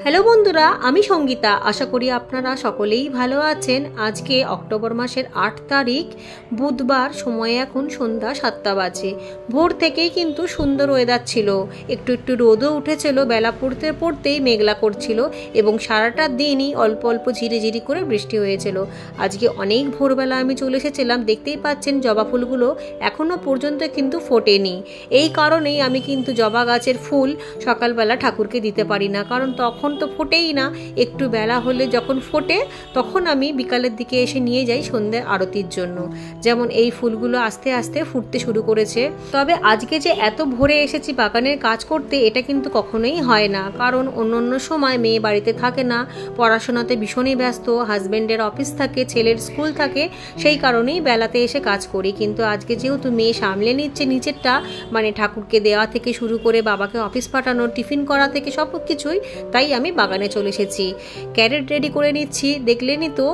Hello বন্ধুরা, আমি সঙ্গীতা। আশা করি আপনারা সকলেই ভালো আছেন। আজকে অক্টোবর মাসের 8 তারিখ বুধবার, সময় এখন সন্ধ্যা 7টা বাজে। ভোর থেকেই কিন্তু সুন্দর ওয়েদার ছিল, একটু একটু রোদও উঠেছিল, বেলা পড়তে পড়তেই মেঘলা করছিল এবং সারাটা দিনই অল্প অল্প ঝিরিঝিরি করে বৃষ্টি হয়েছিল। আজকে অনেক ভোরবেলা আমি চলে এসেছিলাম। দেখতেই পাচ্ছেন জবা ফুলগুলো এখনও পর্যন্ত কিন্তু ফোটেনি। এই কারণেই আমি কিন্তু জবা গাছের ফুল সকালবেলা ঠাকুরকে দিতে পারি না, কারণ তখন তো ফোটেই না। একটু বেলা হলে যখন ফোটে তখন আমি বিকালের দিকে এসে নিয়ে যাই সন্ধ্যে আরতির জন্য। যেমন এই ফুলগুলো আস্তে আস্তে ফুটতে শুরু করেছে। তবে আজকে যে এত ভোরে এসেছি বাগানের কাজ করতে, এটা কিন্তু কখনোই হয় না, কারণ অন্য সময় মেয়ে বাড়িতে থাকে না, পড়াশোনাতে ভীষণই ব্যস্ত, হাজব্যান্ডের অফিস থাকে, ছেলের স্কুল থাকে, সেই কারণেই বেলাতে এসে কাজ করি। কিন্তু আজকে যেহেতু মেয়ে সামলে নিচ্ছে নিচেরটা, মানে ঠাকুরকে দেওয়া থেকে শুরু করে বাবাকে অফিস পাঠানো, টিফিন করা থেকে সব কিছুই, তাই আমি বাগানে চলে এসেছি। ক্যারেট রেডি করে নিচ্ছি। দেখলেনই তো,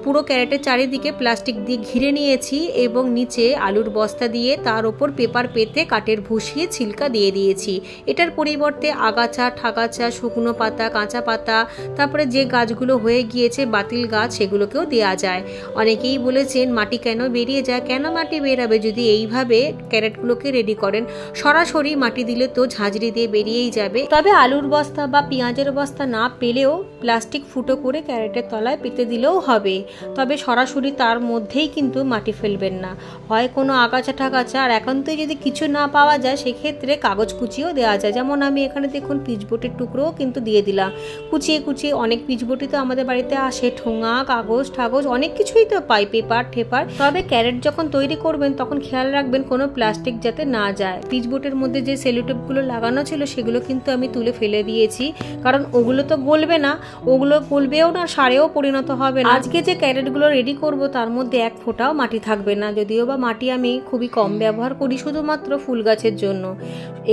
পুরো ক্যারেটের চারিদিকে প্লাস্টিক দিয়ে ঘিরে নিয়েছি এবং নিচে আলুর বস্তা দিয়ে তার ওপর পেপার পেতে কাঠের ভুষিয়ে ছিলকা দিয়ে দিয়েছি। এটার পরিবর্তে আগাছা, ঠাগাছা, শুকনো পাতা, কাঁচা পাতা, তারপরে যে গাছগুলো হয়ে গিয়েছে বাতিল গাছ, সেগুলোকেও দেওয়া যায়। অনেকেই বলেছেন মাটি কেন বেরিয়ে যায়, কেন মাটি বেরাবে যদি এইভাবে ক্যারেটগুলোকে রেডি করেন। সরাসরি মাটি দিলে তো ঝাঁঝরি দিয়ে বেরিয়েই যাবে। তবে আলুর বস্তা বা পেঁয়াজের বস্তা না পেলেও প্লাস্টিক ফুটো করে ক্যারেটের তলায় পেতে দিলেও হবে। তবে সরাসরি তার মধ্যেই কিন্তু মাটি ফেলবেন না, হয় কোনো আগাছা ঠাগাছা, আর একান্তই যদি কিছু না পাওয়া যায় সেক্ষেত্রে কাগজ কুচিও দেওয়া যায়। যেমন আমি এখানে দেখুন পিচবোর্ডের টুকরোও কিন্তু দিয়ে দিলাম, কুচিয়ে কুচিয়ে। অনেক পিচবোর্ডই তো আমাদের বাড়িতে আসে, ঠোঙা, কাগজ ঠাগজ অনেক কিছুই তো পাই, পেপার ঠেপার। তবে ক্যারেট যখন তৈরি করবেন তখন খেয়াল রাখবেন কোনো প্লাস্টিক যাতে না যায়। পিচবোর্ডের মধ্যে যে সেলোটেপগুলো লাগানো ছিল সেগুলো কিন্তু আমি তুলে ফেলে দিয়েছি, কারণ ওগুলো তো গলবে না, ওগুলো গলবেও না, সারেও পরিণত হবে না। আজকে যে ক্যারেটগুলো রেডি করব তার মধ্যে এক ফোঁটাও মাটি থাকবে না, যদিও বা মাটি আমি খুবই কম ব্যবহার করি, শুধুমাত্র ফুল গাছের জন্য।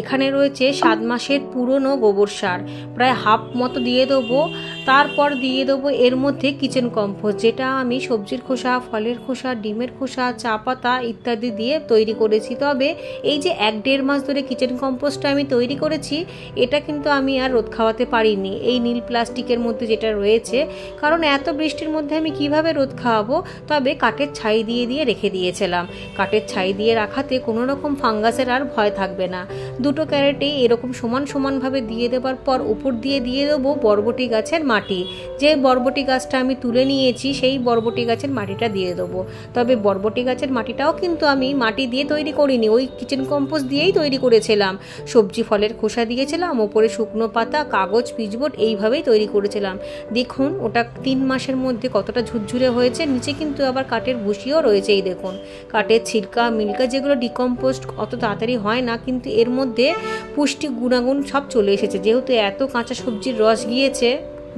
এখানে রয়েছে 7 মাসের পুরনো গোবর সার, প্রায় হাফ মতো দিয়ে দেবো। তারপর দিয়ে দেবো এর মধ্যে কিচেন কম্পোস্ট, যেটা আমি সবজির খোসা, ফলের খোসা, ডিমের খোসা, চা পাতা ইত্যাদি দিয়ে তৈরি করেছি। তবে এই যে 1-1.5 মাস ধরে কিচেন কম্পোস্টটা আমি তৈরি করেছি, এটা কিন্তু আমি আর রোদ খাওয়াতে পারিনি এই নীল প্লাস্টিকের মধ্যে যেটা রয়েছে, কারণ এত বৃষ্টির মধ্যে আমি কিভাবে রোদ খাওয়াবো। তবে কাঠের ছাই দিয়ে দিয়ে রেখে দিয়েছিলাম। কাঠের ছাই দিয়ে রাখাতে কোনো রকম ফাঙ্গাসের আর ভয় থাকবে না। দুটো ক্যারেটে এরকম সমান সমানভাবে দিয়ে দেওয়ার পর উপর দিয়ে দিয়ে দেবো বরবটি গাছের মাটি। যে বরবটি গাছটা আমি তুলে নিয়েছি সেই বরবটি গাছের মাটিটা দিয়ে দেবো। তবে বরবটি গাছের মাটিটাও কিন্তু আমি মাটি দিয়ে তৈরি করিনি, ওই কিচেন কম্পোস্ট দিয়েই তৈরি করেছিলাম। সবজি ফলের খোসা দিয়েছিলাম, ওপরে শুকনো পাতা, কাগজ, পিচবোর্ড এইভাবেই তৈরি করেছিলাম। দেখুন ওটা 3 মাসের মধ্যে কতটা ঝুরঝুরে হয়েছে। নিচে কিন্তু আবার কাঠের ভুষিও রয়েছে, এই দেখুন। কাঠের ছিলকা মিলকা যেগুলো ডিকম্পোস্ট অত তাড়াতাড়ি হয় না, কিন্তু এর মধ্যে পুষ্টি গুণাগুণ সব চলে এসেছে। যেহেতু এত কাঁচা সবজির রস গিয়েছে,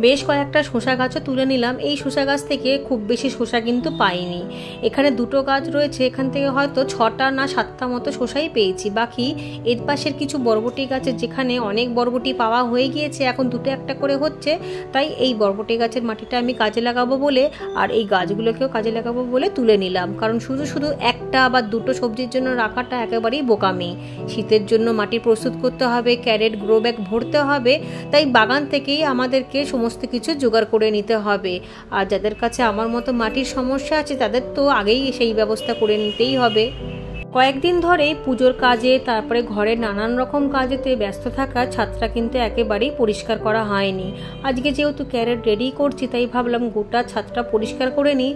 বেশ কয়েকটা শসা গাছও তুলে নিলাম। এই শসা গাছ থেকে খুব বেশি শসা কিন্তু পাইনি। এখানে 2টো গাছ রয়েছে, এখান থেকে হয়তো 6টা না 7টা মতো শসাই পেয়েছি। বাকি এর পাশের কিছু বরবটি গাছের, যেখানে অনেক বরবটি পাওয়া হয়ে গিয়েছে, এখন 2-1টা করে হচ্ছে। তাই এই বরবটি গাছের মাটিটা আমি কাজে লাগাবো বলে, আর এই গাছগুলোকেও কাজে লাগাবো বলে তুলে নিলাম। কারণ শুধু শুধু 1টা বা 2টো সবজির জন্য রাখাটা একেবারেই বোকামি। শীতের জন্য মাটি প্রস্তুত করতে হবে, ক্যারেট গ্রো ব্যাগ ভরতে হবে, তাই বাগান থেকেই আমাদেরকে সমস্ত কিছু জোগাড় করে নিতে হবে। আর যাদের কাছে আমার মতো মাটির সমস্যা আছে তাদের তো আগেই সেই ব্যবস্থা করে নিতেই হবে। কয়েকদিন ধরেই পুজোর কাজে, তারপরে ঘরের নানান রকম কাজেতে ব্যস্ত থাকা ছাদটা কিন্তু একেবারেই পরিষ্কার করা হয়নি। আজকে যেহেতু ক্যারেট রেডি করছি, তাই ভাবলাম গোটা ছাদটা পরিষ্কার করে নিই।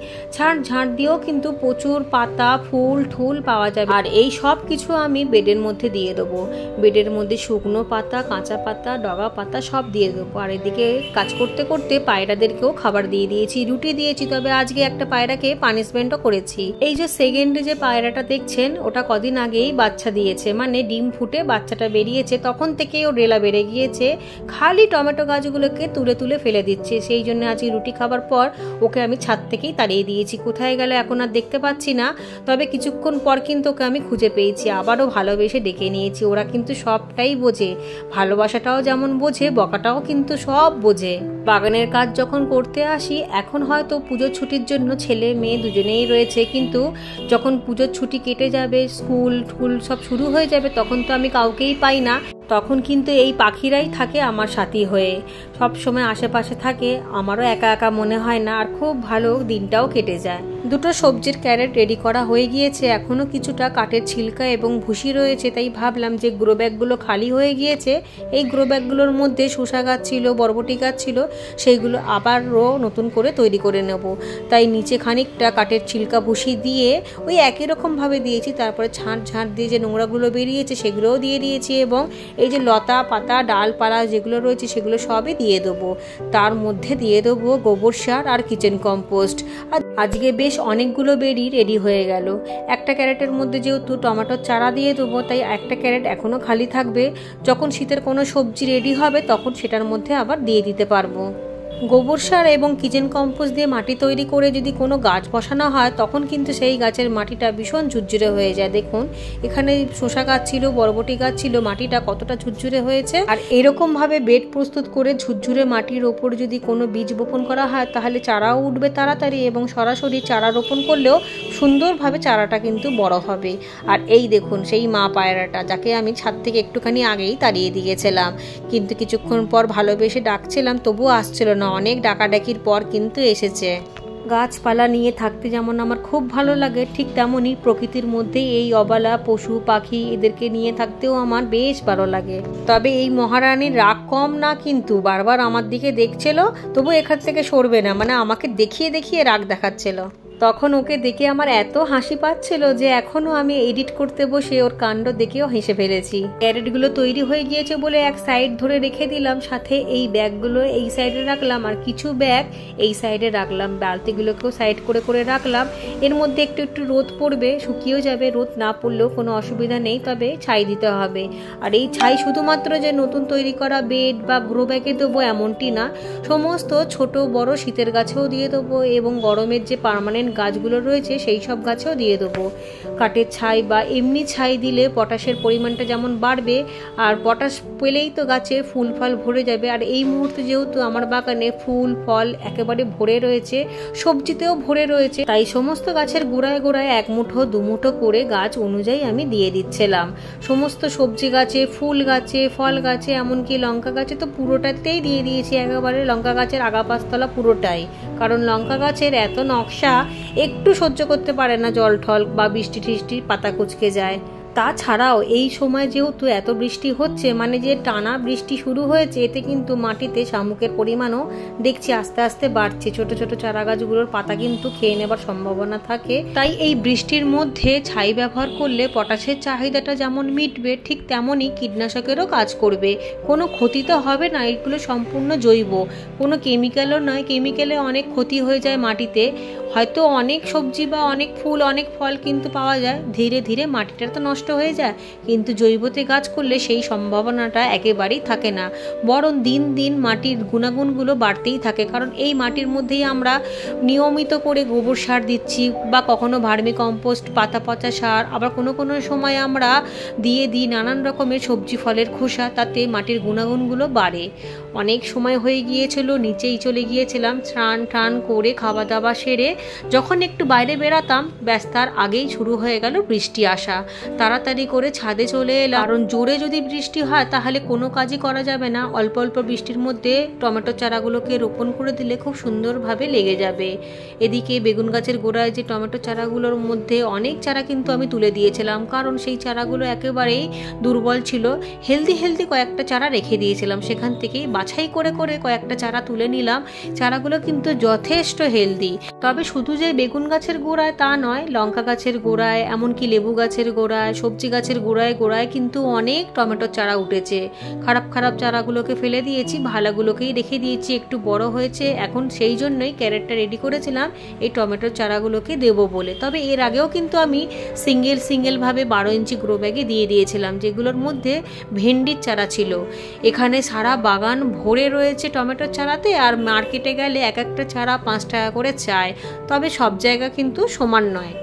ঝাঁট দিয়েও কিন্তু প্রচুর পাতা, ফুল ঠুল পাওয়া যাবে। আর এই সব কিছু আমি বেডের মধ্যে দিয়ে দেবো। বেডের মধ্যে শুকনো পাতা, কাঁচা পাতা, ডগা পাতা সব দিয়ে দেবো। আর এদিকে কাজ করতে করতে পায়রাদেরকেও খাবার দিয়ে দিয়েছি, রুটি দিয়েছি। তবে আজকে একটা পায়রাকে পানিশমেন্টও করেছি। এই যে সেকেন্ডে যে পায়রাটা দেখছেন, ওটা কদিন আগেই বাচ্চা দিয়েছে, মানে ডিম ফুটে বাচ্চাটা বেরিয়েছে, তখন থেকেই ও রেলা বেড়ে গিয়েছে। খালি টমেটো গাছগুলোকে তুলে তুলে ফেলে দিচ্ছে। সেই জন্য আজকে রুটি খাবার পর ওকে আমি ছাদ থেকেই তাড়িয়ে দিয়েছি। কোথায় গেল এখন আর দেখতে পাচ্ছি না। তবে কিছুক্ষণ পর কিন্তু ওকে আমি খুঁজে পেয়েছি, আবারও ভালোবেসে ডেকে নিয়েছি। ওরা কিন্তু সবটাই বোঝে, ভালোবাসাটাও যেমন বোঝে, বকাটাও কিন্তু সব বোঝে। বাগানের কাজ যখন করতে আসি, এখন হয়তো পুজোর ছুটির জন্য ছেলে মেয়ে দুজনেই রয়েছে, কিন্তু যখন পুজোর ছুটি কেটে যাবে, স্কুল ঠুল সব শুরু হয়ে যাবে, তখন তো আমি কাউকেই পাই না। তখন কিন্তু এই পাখিরাই থাকে আমার সাথী হয়ে, সব সময় আশেপাশে থাকে, আমারও একা একা মনে হয় না, আর খুব ভালো দিনটাও কেটে যায়। দুটো সবজির ক্যারেট রেডি করা হয়ে গিয়েছে, এখনও কিছুটা কাঠের ছিলকা এবং ভুসি রয়েছে, তাই ভাবলাম যে গ্রো ব্যাগগুলো খালি হয়ে গিয়েছে, এই গ্রো ব্যাগগুলোর মধ্যে শসা গাছ ছিল, বরবটি গাছ ছিল, সেইগুলো আবারও নতুন করে তৈরি করে নেব। তাই নিচে খানিকটা কাঠের ছিলকা ভুসি দিয়ে ওই একই রকমভাবে দিয়েছি, তারপরে ঝাঁট দিয়ে যে নোংরাগুলো বেরিয়েছে সেগুলোও দিয়ে দিয়েছি, এবং এই যে লতা পাতা ডালপালা যেগুলো রয়েছে সেগুলো সবই দিয়ে দেবো। তার মধ্যে দিয়ে দেবো গোবর সার আর কিচেন কম্পোস্ট। আর আজকে বেশ অনেকগুলো বেরি রেডি হয়ে গেল। একটা ক্যারেটের মধ্যে যেহেতু টমেটোর চারা দিয়ে দেবো, তাই একটা ক্যারেট এখনও খালি থাকবে, যখন শীতের কোনো সবজি রেডি হবে তখন সেটার মধ্যে আবার দিয়ে দিতে পারবো। গোবর সার এবং কিচেন কম্পোস্ট দিয়ে মাটি তৈরি করে যদি কোনো গাছ বসানো হয় তখন কিন্তু সেই গাছের মাটিটা ভীষণ ঝুরঝুরে হয়ে যায়। দেখুন এখানে শসা গাছ ছিল, বরবটি গাছ ছিল, মাটিটা কতটা ঝুরঝুরে হয়েছে। আর এরকমভাবে বেড প্রস্তুত করে ঝুরঝুরে মাটির ওপর যদি কোনো বীজ বপন করা হয় তাহলে চারাও উঠবে তাড়াতাড়ি, এবং সরাসরি চারা রোপণ করলেও সুন্দরভাবে চারাটা কিন্তু বড় হবে। আর এই দেখুন সেই মা পায়রাটা, যাকে আমি ছাদ থেকে একটুখানি আগেই তাড়িয়ে দিয়েছিলাম, কিন্তু কিছুক্ষণ পর ভালোবেসে ডাকছিলাম তবুও আসছিল না, অনেক ডাকাডাকির পর কিন্তু এসেছে। গাছপালা নিয়ে থাকতে যেমন আমার খুব ভালো লাগে, ঠিক তেমনই প্রকৃতির মধ্যে এই অবলা পশু পাখি এদেরকে নিয়ে থাকতেও আমার বেশ ভালো লাগে। তবে এই মহারানীর রাগ কম না, কিন্তু বারবার আমার দিকে দেখছিল, তবু এখান থেকে সরবে না, মানে আমাকে দেখিয়ে দেখিয়ে রাগ দেখাচ্ছিল। তখন ওকে দেখে আমার এত হাসি পাচ্ছিল যে এখনও আমি এডিট করতে বসে ওর কাণ্ড দেখেও হেসে ফেলেছি। ক্যারেটগুলো তৈরি হয়ে গিয়েছে বলে এক সাইড ধরে রেখে দিলাম, সাথে এই ব্যাগগুলো এই সাইডে রাখলাম, আর কিছু ব্যাগ এই সাইডে রাখলাম, বালতিগুলোকেও সাইড করে করে রাখলাম। এর মধ্যে একটু একটু রোদ পড়বে, শুকিয়েও যাবে, রোদ না পড়লেও কোনো অসুবিধা নেই, তবে ছাই দিতে হবে। আর এই ছাই শুধুমাত্র যে নতুন তৈরি করা বেড বা গ্রো ব্যাগে দেবো এমনটি না, সমস্ত ছোট বড় শীতের গাছেও দিয়ে দেবো, এবং গরমের যে পার্মানেন্ট গাছগুলো রয়েছে সেই সব গাছেও দিয়ে দেবো। কাঠের ছাই বা এমনি ছাই দিলে পটাশের পরিমাণটা যেমন বাড়বে, আর পটাশ পেলেই তো গাছে ফুল ফল ভরে যাবে। আর এই মুহূর্তে যেহেতু আমার বাগানে ফুল ফল একেবারে ভরে রয়েছে, সবজিতেও ভরে রয়েছে, তাই সমস্ত গাছের গোড়ায় গোড়ায় এক মুঠো দুমুঠো করে গাছ অনুযায়ী আমি দিয়ে দিচ্ছিলাম। সমস্ত সবজি গাছে, ফুল গাছে, ফল গাছে, এমনকি লঙ্কা গাছে তো পুরোটাতেই দিয়ে দিয়েছি, একেবারে লঙ্কা গাছের আগা পাঁচতলা পুরোটাই, কারণ লঙ্কা গাছের এত নকশা, একটু সহ্য করতে পারে না জল ঠল বা বৃষ্টি টিষ্টি, পাতা কুঁচকে যায়। তাছাড়াও এই সময় যেহেতু এত বৃষ্টি হচ্ছে, মানে যে টানা বৃষ্টি শুরু হয়েছে, এতে কিন্তু মাটিতে শামুকের পরিমাণও দেখছি আস্তে আস্তে বাড়ছে। ছোট ছোট চারা গাছগুলোর পাতা কিন্তু খেয়ে নেবার সম্ভাবনা থাকে, তাই এই বৃষ্টির মধ্যে ছাই ব্যবহার করলে পটাশের চাহিদাটা যেমন মিটবে, ঠিক তেমনই কীটনাশকেরও কাজ করবে। কোনো ক্ষতি তো হবে না, এগুলো সম্পূর্ণ জৈব, কোনো কেমিক্যালও নয়। কেমিক্যালে অনেক ক্ষতি হয়ে যায় মাটিতে, হয়তো অনেক সবজি বা অনেক ফুল অনেক ফল কিন্তু পাওয়া যায়, ধীরে ধীরে মাটিটা তো নষ্ট হয়ে যায়, কিন্তু জৈবতে গাছ করলে সেই সম্ভাবনাটা একেবারেই থাকে না, বরং দিন দিন মাটির গুণাগুণগুলো বাড়তেই থাকে। কারণ এই মাটির মধ্যেই আমরা নিয়মিত করে গোবর সার দিচ্ছি, বা কখনো ভার্মি কম্পোস্ট, পাতা পচা সার, আবার কোনো কোনো সময় আমরা দিয়ে দিই নানান রকমের সবজি ফলের খোসা, তাতে মাটির গুণাগুণগুলো বাড়ে। অনেক সময় হয়ে গিয়েছিল, নিচেই চলে গিয়েছিলাম, স্নান টান করে খাওয়া দাওয়া সেরে যখন একটু বাইরে বেরাতাম, ব্যাস তার আগেই শুরু হয়ে গেল বৃষ্টি আসা। তাড়াতাড়ি করে ছাদে চলে এলাম, কারণ জোরে যদি বৃষ্টি হয় তাহলে কোনো কাজই করা যাবে না। অল্প অল্প বৃষ্টির মধ্যে টমেটো চারাগুলোকে রোপণ করে দিলে খুব সুন্দরভাবে লেগে যাবে। এদিকে বেগুন গাছের গোড়ায় যে টমেটো চারাগুলোর মধ্যে অনেক চারা কিন্তু আমি তুলে দিয়েছিলাম, কারণ সেই চারাগুলো একেবারেই দুর্বল ছিল। হেলদি হেলদি কয়েকটা চারা রেখে দিয়েছিলাম, সেখান থেকেই বাছাই করে করে কয়েকটা চারা তুলে নিলাম। চারাগুলো কিন্তু যথেষ্ট হেলদি। তবে শুধু যে বেগুন গাছের গোড়ায় তা নয়, লঙ্কা গাছের গোড়ায়, এমনকি লেবু গাছের গোড়ায়, সবজি গাছের গোড়ায় গোড়ায় কিন্তু অনেক টমেটোর চারা উঠেছে। খারাপ খারাপ চারাগুলোকে ফেলে দিয়েছি, ভালোগুলোকেই রেখে দিয়েছি, একটু বড় হয়েছে এখন, সেই জন্যই ক্যারেটটা রেডি করেছিলাম এই টমেটোর চারাগুলোকে দেবো বলে। তবে এর আগেও কিন্তু আমি সিঙ্গেলভাবে 12 ইঞ্চি গ্রো ব্যাগে দিয়ে দিয়েছিলাম, যেগুলোর মধ্যে ভেন্ডির চারা ছিল। এখানে সারা বাগান ভরে রয়েছে টমেটোর চারাতে, আর মার্কেটে গেলে এক একটা চারা 5 টাকা করে চায়, তবে সব জায়গা কিন্তু সমান নয়।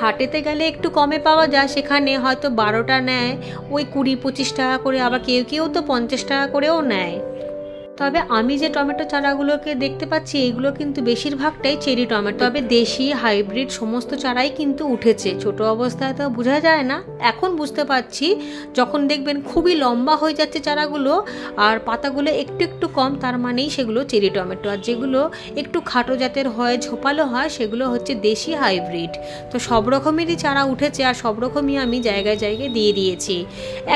হাটেতে গেলে একটু কমে পাওয়া যায়, সেখানে হয়তো 12টা নেয় ওই 20-25 টাকা করে, আবার কেউ কেউ তো 50 টাকা করেও নেয়। তবে আমি যে টমেটো চারাগুলোকে দেখতে পাচ্ছি এইগুলো কিন্তু বেশিরভাগটাই চেরি টমেটো, তবে দেশি হাইব্রিড সমস্ত চারাই কিন্তু উঠেছে। ছোট অবস্থায় তো বোঝা যায় না, এখন বুঝতে পারছি যখন দেখবেন খুবই লম্বা হয়ে যাচ্ছে চারাগুলো আর পাতাগুলো একটু একটু কম, তার মানেই সেগুলো চেরি টমেটো। আর যেগুলো একটু খাটো জাতের হয়, ঝোপালো হয়, সেগুলো হচ্ছে দেশি হাইব্রিড। তো সব রকমেরই চারা উঠেছে আর সব রকমই আমি জায়গায় জায়গায় দিয়ে দিয়েছি।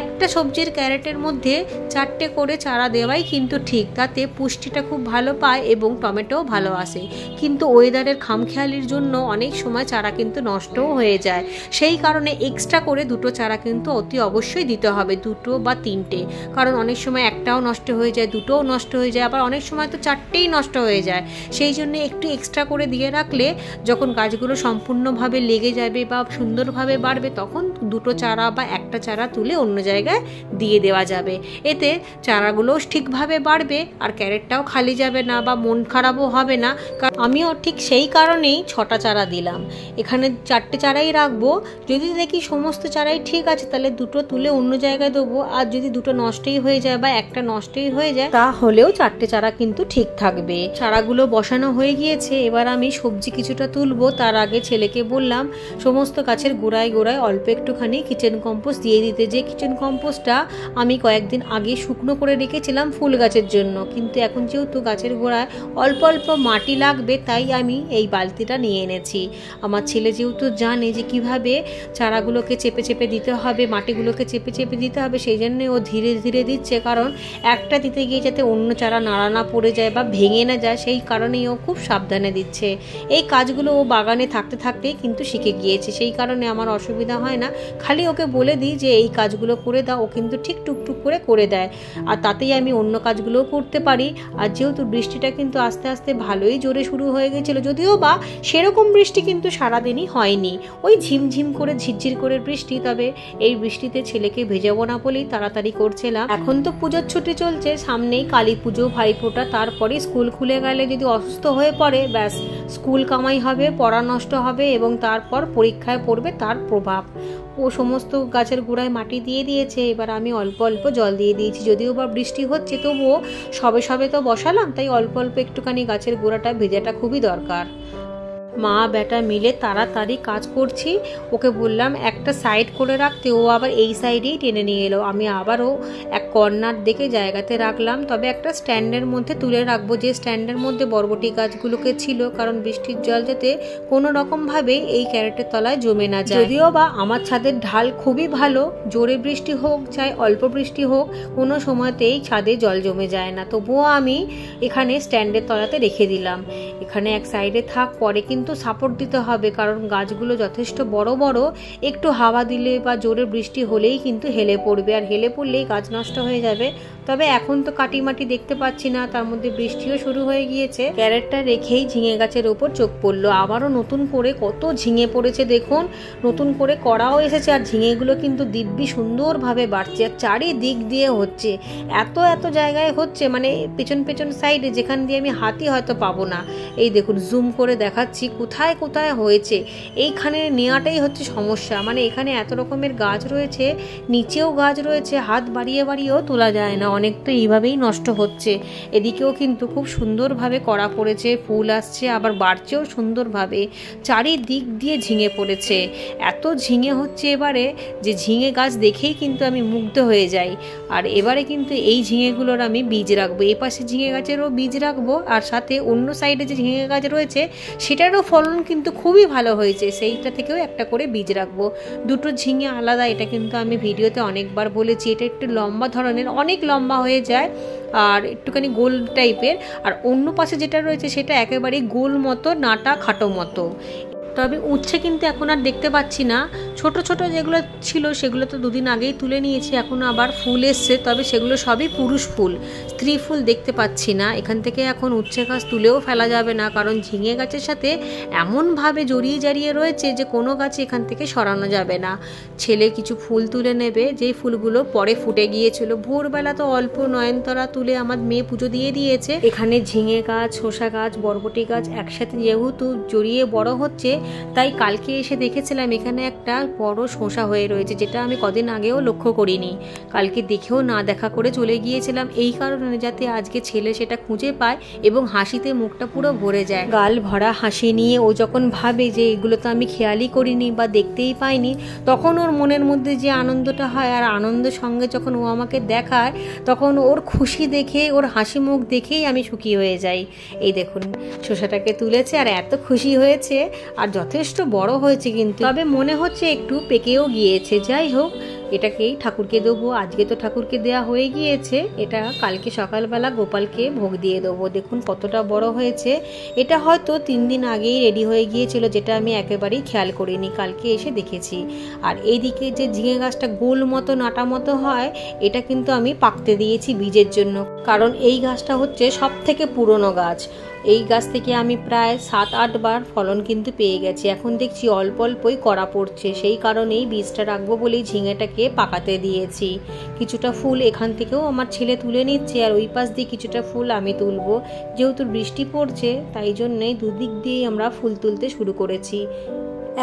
একটা সবজির ক্যারেটের মধ্যে 4টে করে চারা দেওয়াই কিন্তু ঠিক, তাতে পুষ্টিটা খুব ভালো পায় এবং টমেটোও ভালো আসে। কিন্তু ওয়েদারের খামখেয়ালির জন্য অনেক সময় চারা কিন্তু নষ্টও হয়ে যায়, সেই কারণে এক্সট্রা করে 2টো চারা কিন্তু অতি অবশ্যই দিতে হবে, 2টো বা 3টে, কারণ অনেক সময় একটাও নষ্ট হয়ে যায়, 2টোও নষ্ট হয়ে যায়, আবার অনেক সময় তো 4টেই নষ্ট হয়ে যায়। সেই জন্য একটু এক্সট্রা করে দিয়ে রাখলে যখন গাছগুলো সম্পূর্ণভাবে লেগে যাবে বা সুন্দরভাবে বাড়বে তখন 2টো চারা বা একটা চারা তুলে অন্য জায়গায় দিয়ে দেওয়া যাবে। এতে চারাগুলোও ঠিকভাবে বাড়বে আর ক্যারেটটাও খালি যাবে না বা মন খারাপও হবে না। আমিও ঠিক সেই কারণেই 6টা চারা দিলাম, এখানে 4টে চারাই রাখবো। যদি দেখি সমস্ত চারাই ঠিক আছে তাহলে 2টো তুলে অন্য জায়গায় দেবো, আর যদি 2টো নষ্টই হয়ে যায় বা একটা নষ্টই হয়ে যায় তাহলেও 4টে চারা কিন্তু ঠিক থাকবে। চারাগুলো বসানো হয়ে গিয়েছে, এবার আমি সবজি কিছুটা তুলবো। তার আগে ছেলেকে বললাম সমস্ত গাছের গোড়ায় গোড়ায় অল্প একটুখানি কিচেন কম্পোস্ট দিয়ে দিতে, যে কিচেন কম্পোস্টটা আমি কয়েকদিন আগে শুকনো করে রেখেছিলাম ফুল গাছের জন্য, কিন্তু এখন যেহেতু গাছের গোড়ায় অল্প অল্প মাটি লাগবে তাই আমি এই বালতিটা নিয়ে এনেছি। আমার ছেলে যেহেতু জানে যে কিভাবে চারাগুলোকে চেপে চেপে দিতে হবে, মাটিগুলোকে চেপে চেপে দিতে হবে, সেই জন্য ও ধীরে ধীরে দিচ্ছে, কারণ একটা দিতে গিয়ে যাতে অন্য চারা নাড়া না পড়ে যায় বা ভেঙে না যায় সেই কারণেই ও খুব সাবধানে দিচ্ছে। এই কাজগুলো ও বাগানে থাকতে থাকতেই কিন্তু শিখে গিয়েছে, সেই কারণে আমার অসুবিধা হয় না। খালি ওকে বলে দিই যে এই কাজগুলো করে দাও, ও কিন্তু ঠিক টুকটুক করে দেয়, আর তাতেই আমি অন্য কাজগুলোও করতে পারি। আর যেহেতু বৃষ্টিটা কিন্তু আস্তে আস্তে ভালোই জোরে শুরু হয়ে গেছিলো, যদিও বা সেরকম বৃষ্টি কিন্তু সারাদিনই হয়নি, ওই ঝিমঝিম করে ঝিরঝির করে বৃষ্টি। তবে এই বৃষ্টিতে ছেলেকে ভেজাবো না বলেই তাড়াতাড়ি করছিলাম। এখন তো পুজোর ছুটি চলছে, সামনেই কালী পুজো, ভাইফোঁটা, তারপরে স্কুল খুলে গেলে যদি অসুস্থ হয়ে পড়ে ব্যাস স্কুল কামাই হবে, পড়া নষ্ট হবে এবং তারপর পরীক্ষায় পড়বে তার প্রভাব। ও সমস্ত গাছের গোড়ায় মাটি দিয়ে দিয়েছে, এবার আমি অল্প অল্প জল দিয়ে দিয়েছি। যদিও বা বৃষ্টি হচ্ছে তবুও সবে সবে তো বসালাম, তাই অল্প অল্প একটুখানি গাছের গোড়াটা ভেজাটা খুবই দরকার। মা বেটা মিলে তাড়াতাড়ি কাজ করছি, ওকে বললাম একটা সাইড করে রাখতে, ও আবার এই সাইডেই টেনে নিয়ে এলো। আমি আবারও এক কর্নার দেখে জায়গাতে রাখলাম, তবে একটা স্ট্যান্ডের মধ্যে তুলে রাখবো, যে স্ট্যান্ডের মধ্যে বরবটি গাছগুলোকে ছিল, কারণ বৃষ্টির জল যাতে কোনো রকমভাবে এই ক্যারেটের তলায় জমে না যায়। যদিও বা আমার ছাদের ঢাল খুবই ভালো, জোরে বৃষ্টি হোক চাই অল্প বৃষ্টি হোক কোনো সময়তেই ছাদে জল জমে যায় না, তবুও আমি এখানে স্ট্যান্ডের তলাতে রেখে দিলাম। এখানে এক সাইডে থাক, পরে কিন্তু সাপোর্ট দিতে হবে, কারণ গাছগুলো যথেষ্ট বড় বড়, একটু হাওয়া দিলে বা জোরে বৃষ্টি হলেই কিন্তু হেলে পড়বে, আর হেলে পড়লেই গাছ নষ্ট হয়ে যাবে। তবে এখন তো কাটিমাটি দেখতে পাচ্ছি না, তার মধ্যে বৃষ্টিও শুরু হয়ে গিয়েছে। ক্যারেটটা রেখেই ঝিঙে গাছের ওপর চোখ পড়লো, আবারও নতুন করে কত ঝিঙে পড়েছে দেখুন, নতুন করে করাও এসেছে, আর ঝিঙেগুলো কিন্তু দিব্যি সুন্দরভাবে বাড়ছে, আর চারিদিক দিয়ে হচ্ছে, এত এত জায়গায় হচ্ছে, মানে পেছন পেছন সাইডে যেখান দিয়ে আমি হাতি হয়তো পাবো না। এই দেখুন জুম করে দেখাচ্ছি কোথায় কোথায় হয়েছে, এইখানে নেওয়াটাই হচ্ছে সমস্যা, মানে এখানে এত রকমের গাছ রয়েছে, নিচেও গাছ রয়েছে, হাত বাড়িয়ে বাড়িয়েও তোলা যায় না, অনেক তো এইভাবেই নষ্ট হচ্ছে। এদিকেও কিন্তু খুব সুন্দরভাবে কড়া পড়েছে, ফুল আসছে, আবার বাড়ছেও সুন্দরভাবে, চারিদিক দিয়ে ঝিঙে পড়েছে, এত ঝিঙে হচ্ছে এবারে যে ঝিঙে গাছ দেখেই কিন্তু আমি মুগ্ধ হয়ে যাই। আর এবারে কিন্তু এই ঝিঙেগুলোর আমি বীজ রাখবো, এই পাশে ঝিঙে গাছেরও বীজ রাখবো, আর সাথে অন্য সাইডে যে ঝিঙে গাছ রয়েছে সেটারও ফলন কিন্তু খুবই ভালো হয়েছে, সেইটা থেকেও একটা করে বীজ রাখবো। দুটো ঝিঙে আলাদা, এটা কিন্তু আমি ভিডিওতে অনেকবার বলেছি, এটা একটু লম্বা ধরনের, অনেক লম্বা হয়ে যায় আর একটুখানি গোল টাইপের, আর অন্য পাশে যেটা রয়েছে সেটা একেবারে গোল মতো, নাটা খাটো মতো। তবে উচ্ছে কিন্তু এখন আর দেখতে পাচ্ছি না, ছোট ছোট যেগুলো ছিল সেগুলো তো দুদিন আগেই তুলে নিয়েছি, এখন আবার ফুল এসছে, তবে সেগুলো সবই পুরুষ ফুল, স্ত্রী ফুল দেখতে পাচ্ছি না। এখান থেকে এখন উচ্ছে গাছ তুলেও ফেলা যাবে না, কারণ ঝিঙে গাছের সাথে এমনভাবে জড়িয়ে জারিয়ে রয়েছে যে কোনো গাছ এখান থেকে সরানো যাবে না। ছেলে কিছু ফুল তুলে নেবে, যেই ফুলগুলো পরে ফুটে গিয়েছিল। ভোরবেলা তো অল্প নয়নতারা তুলে আমার মেয়ে পুজো দিয়ে দিয়েছে। এখানে ঝিঙে গাছ, শসা গাছ, বরবটি গাছ একসাথে যেহেতু জড়িয়ে বড় হচ্ছে, তাই কালকে এসে দেখেছিলাম এখানে একটা বড় শসা হয়ে রয়েছে, যেটা আমি কদিন আগেও লক্ষ্য করিনি। কালকে দেখেও না দেখা করে চলে গিয়েছিলাম, এই কারণে যাতে আজকে ছেলে সেটা খুঁজে পায় এবং হাসিতে মুখটা পুরো ভরে যায়। গাল ভরা হাসি নিয়ে ও যখন ভাবে যে এগুলো তো আমি খেয়ালই করিনি বা দেখতেই পাইনি, তখন ওর মনের মধ্যে যে আনন্দটা হয়, আর আনন্দের সঙ্গে যখন ও আমাকে দেখায় তখন ওর খুশি দেখে, ওর হাসি মুখ দেখেই আমি সুখী হয়ে যাই। এই দেখুন শসাটাকে তুলেছে আর এত খুশি হয়েছে, আর যথেষ্ট বড় হয়েছে কিন্তু, তবে মনে হচ্ছে একটু পেকেও গিয়েছে। যাই হোক, এটাকেই ঠাকুরকে দেবো। আজকে তো ঠাকুরকে দেওয়া হয়ে গিয়েছে, এটা কালকে সকালবেলা গোপালকে ভোগ দিয়ে দেবো। দেখুন কতটা বড় হয়েছে। এটা হয়তো 3 দিন আগেই রেডি হয়ে গিয়েছিল, যেটা আমি একেবারেই খেয়াল করিনি, কালকে এসে দেখেছি। আর এইদিকে যে ঝিঙে গাছটা গোল মতো নাটা মতো হয়, এটা কিন্তু আমি পাকতে দিয়েছি বীজের জন্য, কারণ এই গাছটা হচ্ছে সব থেকে পুরনো গাছ। এই গাছ থেকে আমি প্রায় 7-8 বার ফলন কিন্তু পেয়ে গেছি। এখন দেখছি অল্প অল্পই কড়া পড়ছে, সেই কারণেই বীজটা রাখবো বলেই ঝিঙেটাকে পাকাতে দিয়েছি। কিছুটা ফুল এখান থেকেও আমার ছেলে তুলে নিচ্ছে, আর ওই পাশ দিয়ে কিছুটা ফুল আমি তুলবো। যেহেতু বৃষ্টি পড়ছে তাই জন্যই দুদিক দিয়েই আমরা ফুল তুলতে শুরু করেছি।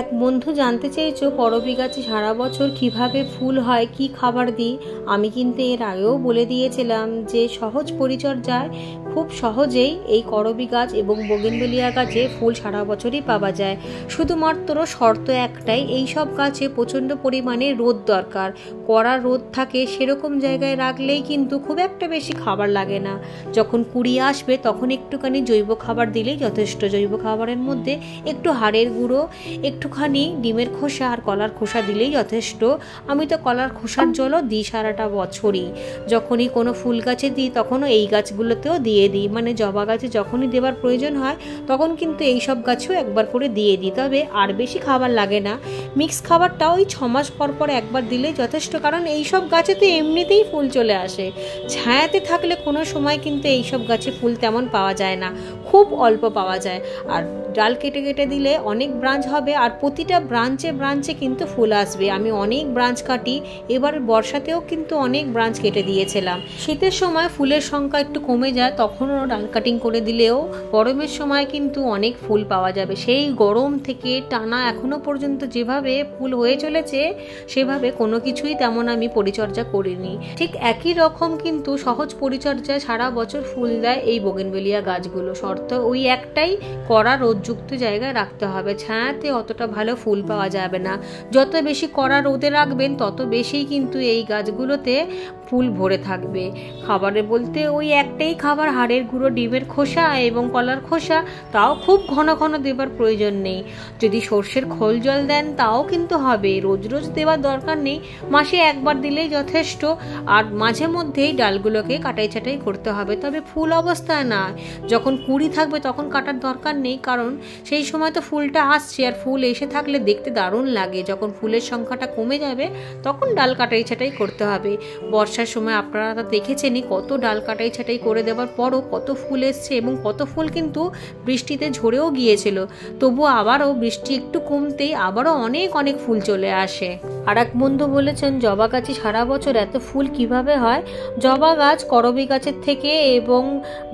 এক বন্ধু জানতে চেয়েছো করবী গাছে সারা বছর কিভাবে ফুল হয়, কি খাবার দিই। আমি কিন্তু এর আগেও বলে দিয়েছিলাম যে সহজ পরিচর্যায় খুব সহজেই এই করবী গাছ এবং বোগেনভেলিয়া গাছে ফুল সারা বছরই পাওয়া যায়। শুধুমাত্র শর্ত একটাই, এই সব গাছে প্রচণ্ড পরিমাণে রোদ দরকার। কড়া রোদ থাকে সেরকম জায়গায় রাখলেই কিন্তু খুব একটা বেশি খাবার লাগে না। যখন কুড়ি আসবে তখন একটুখানি জৈব খাবার দিলেই যথেষ্ট। জৈব খাবারের মধ্যে একটু হাড়ের গুঁড়ো, একটুখানি ডিমের খোসা আর কলার খোসা দিলেই যথেষ্ট। আমি তো কলার খোসার জলও দিই সারাটা বছরই। যখনই কোনো ফুল গাছে দিই তখনও এই গাছগুলোতেও দিয়ে দিই, মানে জবা গাছে যখনই দেবার প্রয়োজন হয় তখন কিন্তু এই সব গাছেও একবার করে দিয়ে দিই। তবে আর বেশি খাবার লাগে না, মিক্স খাবারটা ওই 6 মাস পর পর একবার দিলেই যথেষ্ট, কারণ এই সব গাছে তো এমনিতেই ফুল চলে আসে। ছায়াতে থাকলে কোনো সময় কিন্তু এই সব গাছে ফুল তেমন পাওয়া যায় না, খুব অল্প পাওয়া যায়। আর ডাল কেটে কেটে দিলে অনেক ব্রাঞ্চ হবে, আর প্রতিটা ব্রাঞ্চে ব্রাঞ্চে কিন্তু ফুল আসবে। আমি অনেক ব্রাঞ্চ কাটি, এবার বর্ষাতেও কিন্তু অনেক ব্রাঞ্চ কেটে দিয়েছিলাম। শীতের সময় ফুলের সংখ্যা একটু কমে যায়, তখনও ডাল কাটিং করে দিলেও গরমের সময় কিন্তু অনেক ফুল পাওয়া যাবে। সেই গরম থেকে টানা এখনো পর্যন্ত যেভাবে ফুল হয়ে চলেছে, সেভাবে কোনো কিছুই তেমন আমি পরিচর্যা করিনি। ঠিক একই রকম কিন্তু সহজ পরিচর্যায় সারা বছর ফুল দেয় এই বোগেনভেলিয়া গাছগুলো। শর্ত ওই একটাই, কড়া রোদযুক্ত জায়গায় রাখতে হবে। ছায়াতে অতটা ভালো ফুল পাওয়া যাবে না। যত বেশি কড়া রোদে রাখবেন তত বেশি কিন্তু এই গাছগুলোতে ফুল ভরে থাকবে। খাবারে বলতে ওই একটাই খাবার, হাড়ের গুঁড়ো, ডিমের খোসা এবং কলার খোসা, তাও খুব ঘন ঘন দেবার প্রয়োজন নেই। যদি সর্ষের খোল জল দেন তাও কিন্তু হবে, রোজ রোজ দেওয়ার দরকার নেই, মাসে একবার দিলেই যথেষ্ট। আর মাঝে মধ্যেই ডালগুলোকে কাটাই ছাটাই করতে হবে, তবে ফুল অবস্থায় না। যখন কুড়ি থাকবে তখন কাটার দরকার নেই, কারণ সেই সময় তো ফুলটা আসছে, আর ফুল এসে থাকলে দেখতে দারুণ লাগে। যখন ফুলের সংখ্যাটা কমে যাবে তখন ডাল কাটাই ছাটাই করতে হবে। বর্ষার সময় আপনারা তো দেখেছেনই কত ডাল কাটাই ছাটাই করে দেওয়ার পরও কত ফুল এসছে, এবং কত ফুল কিন্তু বৃষ্টিতে ঝরেও গিয়েছিল। তবু আবারও বৃষ্টি একটু কমতেই আবারও অনেক অনেক ফুল চলে আসে। আর এক বন্ধু বলেছেন জবা গাছে সারা বছর এত ফুল কিভাবে হয়। জবা গাছ করবী গাছের থেকে এবং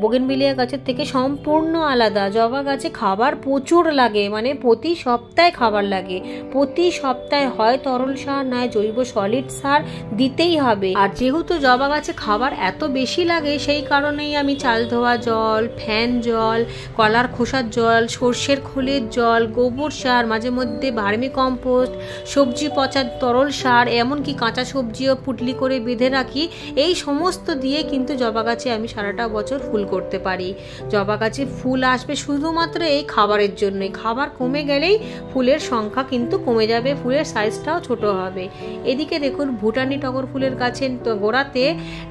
বোগেনভেলিয়া গাছের থেকে সম্পূর্ণ আলাদা। জবা গাছে খাবার প্রচুর লাগে, মানে প্রতি সপ্তাহে খাবার লাগে। প্রতি সপ্তাহে হয় তরল সার নয় জৈব সলিড সার দিতেই হবে। আর যেহেতু জবা গাছে খাবার এত বেশি লাগে, সেই কারণেই আমি চাল ধোয়া জল, ফ্যান জল, কলার খোসার জল, সর্ষের খোলের জল, গোবর সার, মাঝে মধ্যে ভার্মি কম্পোস্ট, সবজি পচার তরল সার, এমনকি কাঁচা সবজিও পুটলি করে বেঁধে রাখি। এই সমস্ত দিয়ে কিন্তু জবা গাছে আমি সারাটা বছর ফুল করতে পারি। জবা গাছে ফুল আসবে শুধুমাত্র এই খাবারের জন্যই। খাবার কমে গেলেই ফুলের সংখ্যা কিন্তু কমে যাবে, ফুলের সাইজটাও ছোট হবে। এদিকে দেখুন ভুটানি টগর ফুলের গাছের গোড়াতে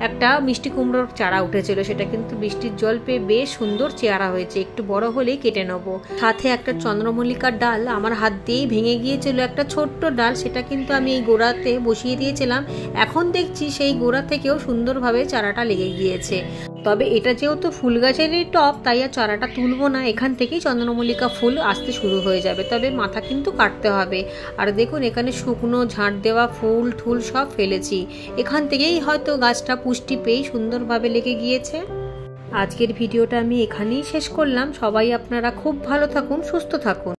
একটা মিষ্টি কুমড়োর চারা উঠেছিল, সেটা কিন্তু বৃষ্টির জল পেয়ে বেশ সুন্দর চেহারা হয়েছে। একটু বড় হলেই কেটে নেবো। সাথে একটা চন্দ্রমল্লিকার ডাল আমার হাত দিয়েই ভেঙে গিয়েছিল, একটা ছোট্ট ডাল, সেটা কিন্তু আমি এই গোড়াতে বসিয়ে দিয়েছিলাম। এখন দেখছি সেই গোড়া থেকেও সুন্দরভাবে চারাটা লেগে গিয়েছে। তবে এটা যেহেতু ফুল গাছেরই টব, তাই আর চারাটা তুলবো না, এখান থেকেই চন্দ্রমল্লিকা ফুল আসতে শুরু হয়ে যাবে। তবে মাথা কিন্তু কাটতে হবে। আর দেখুন এখানে শুকনো ঝাঁট দেওয়া ফুল ঠুল সব ফেলেছি, এখান থেকেই হয়তো গাছটা পুষ্টি পেয়ে সুন্দরভাবে লেগে গিয়েছে। আজকের ভিডিওটা আমি এখানেই শেষ করলাম। সবাই আপনারা খুব ভালো থাকুন, সুস্থ থাকুন।